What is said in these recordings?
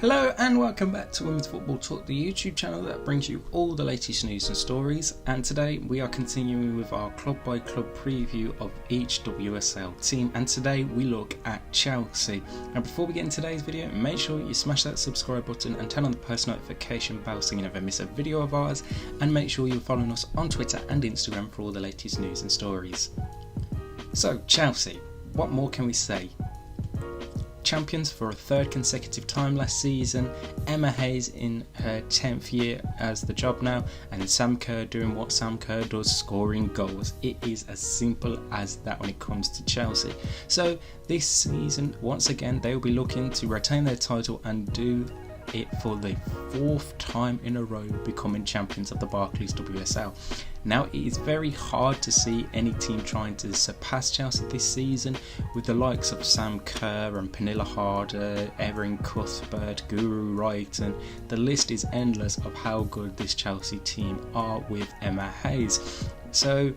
Hello and welcome back to Women's Football Talk, the YouTube channel that brings you all the latest news and stories. And today we are continuing with our club by club preview of each WSL team, and today we look at Chelsea. And before we get into today's video, make sure you smash that subscribe button and turn on the post notification bell so you never miss a video of ours, and make sure you're following us on Twitter and Instagram for all the latest news and stories. So Chelsea, what more can we say? Champions for a third consecutive time last season, Emma Hayes in her 10th year as the job now, and Sam Kerr doing what Sam Kerr does, scoring goals. It is as simple as that when it comes to Chelsea. So this season, once again, they will be looking to retain their title and do it for the fourth time in a row, becoming champions of the Barclays WSL. Now, it is very hard to see any team trying to surpass Chelsea this season, with the likes of Sam Kerr and Pernilla Harder, Erin Cuthbert, Guru Wright, and the list is endless of how good this Chelsea team are with Emma Hayes. So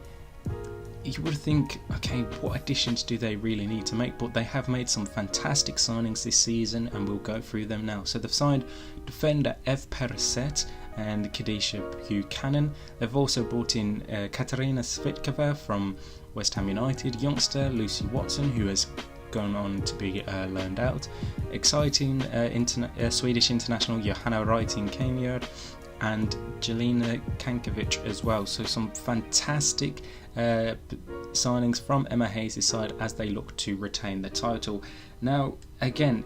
you would think, okay, what additions do they really need to make? But they have made some fantastic signings this season, and we'll go through them now. So they've signed defender Ev Pereset and Khadisha Buchanan. They've also brought in Katarina Svitkova from West Ham United, youngster Lucy Watson, who has gone on to be loaned out, exciting Swedish international Johanna Writing Kamiard, and Jelena Kankovic as well. So some fantastic signings from Emma Hayes' side as they look to retain the title. Now again,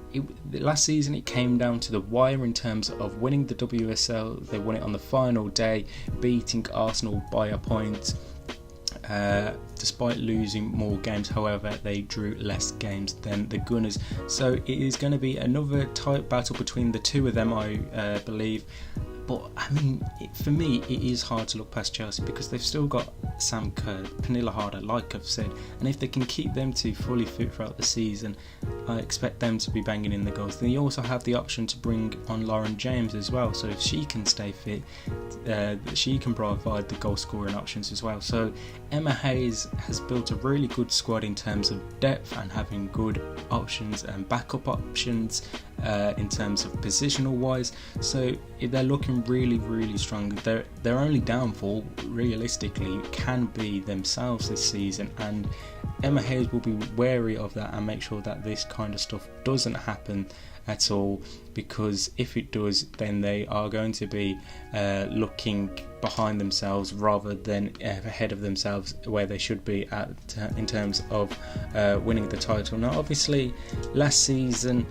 last season it came down to the wire in terms of winning the WSL. They won it on the final day, beating Arsenal by a point. Despite losing more games, however, they drew less games than the Gunners. So it is going to be another tight battle between the two of them, I believe. But I mean, for me, it is hard to look past Chelsea because they've still got Sam Kerr, Pernilla Harder, like I've said, and if they can keep them two fully fit throughout the season, I expect them to be banging in the goals. Then you also have the option to bring on Lauren James as well, so if she can stay fit, she can provide the goal scoring options as well. So Emma Hayes has built a really good squad in terms of depth and having good options and backup options in terms of positional wise. So if they're looking really strong, their only downfall realistically can be themselves this season, and Emma Hayes will be wary of that and make sure that this kind of stuff doesn't happen at all, because if it does, then they are going to be looking behind themselves rather than ahead of themselves, where they should be at in terms of winning the title. Now obviously last season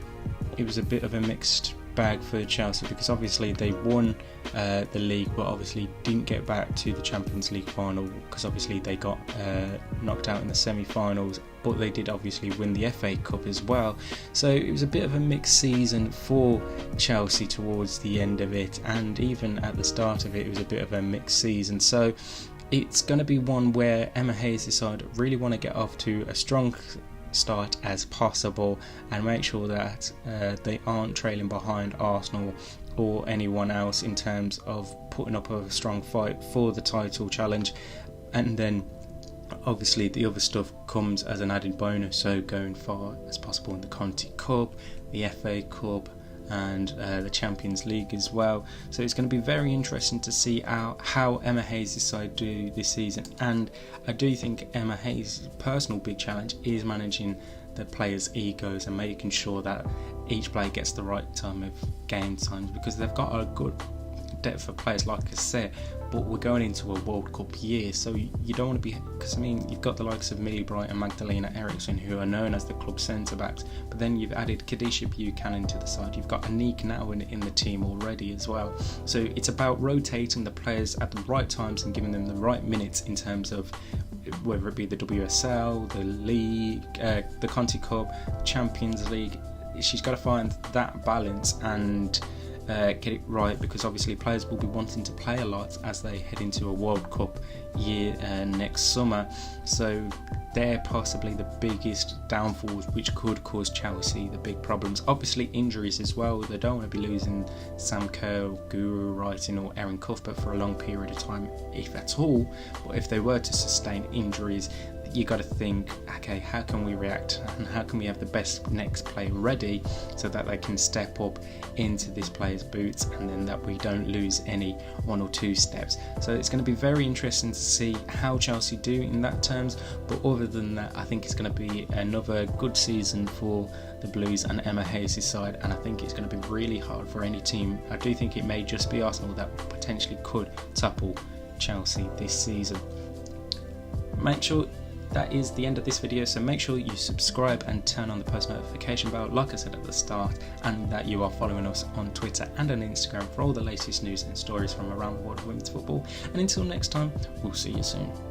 it was a bit of a mixed bag for Chelsea, because obviously they won the league but obviously didn't get back to the Champions League final, because obviously they got knocked out in the semi-finals, but they did obviously win the FA Cup as well. So it was a bit of a mixed season for Chelsea towards the end of it, and even at the start of it, it was a bit of a mixed season. So it's going to be one where Emma Hayes' side really want to get off to a strong start as possible and make sure that they aren't trailing behind Arsenal or anyone else in terms of putting up a strong fight for the title challenge. And then obviously the other stuff comes as an added bonus, so going far as possible in the Conti Cup, the FA Cup, and the Champions League as well. So it's going to be very interesting to see how Emma Hayes' side do this season, and I do think Emma Hayes' personal big challenge is managing the players' egos and making sure that each player gets the right time of game times, because they've got a good depth of players, like I said, but we're going into a World Cup year, so you don't want to be, because I mean, you've got the likes of Millie Bright and Magdalena Eriksson, who are known as the club centre backs, but then you've added Khadisha Buchanan to the side, you've got Anique now in the team already as well. So it's about rotating the players at the right times and giving them the right minutes in terms of whether it be the WSL, the league, the Conti Cup, Champions League. She's got to find that balance and get it right, because obviously players will be wanting to play a lot as they head into a World Cup year next summer. So they're possibly the biggest downfalls which could cause Chelsea the big problems. Obviously injuries as well. They don't want to be losing Sam Kerr, Guru Writing or Erin Cuthbert for a long period of time, if at all. But if they were to sustain injuries, you got to think, okay, how can we react and how can we have the best next player ready so that they can step up into this player's boots, and then that we don't lose any 1 or 2 steps. So it's going to be very interesting to see how Chelsea do in that terms, but other than that, I think it's going to be another good season for the Blues and Emma Hayes' side, and I think it's going to be really hard for any team. I do think it may just be Arsenal that potentially could topple Chelsea this season. Make sure that is the end of this video, so make sure you subscribe and turn on the post notification bell like I said at the start, and that you are following us on Twitter and on Instagram for all the latest news and stories from around the world of women's football. And until next time, we'll see you soon.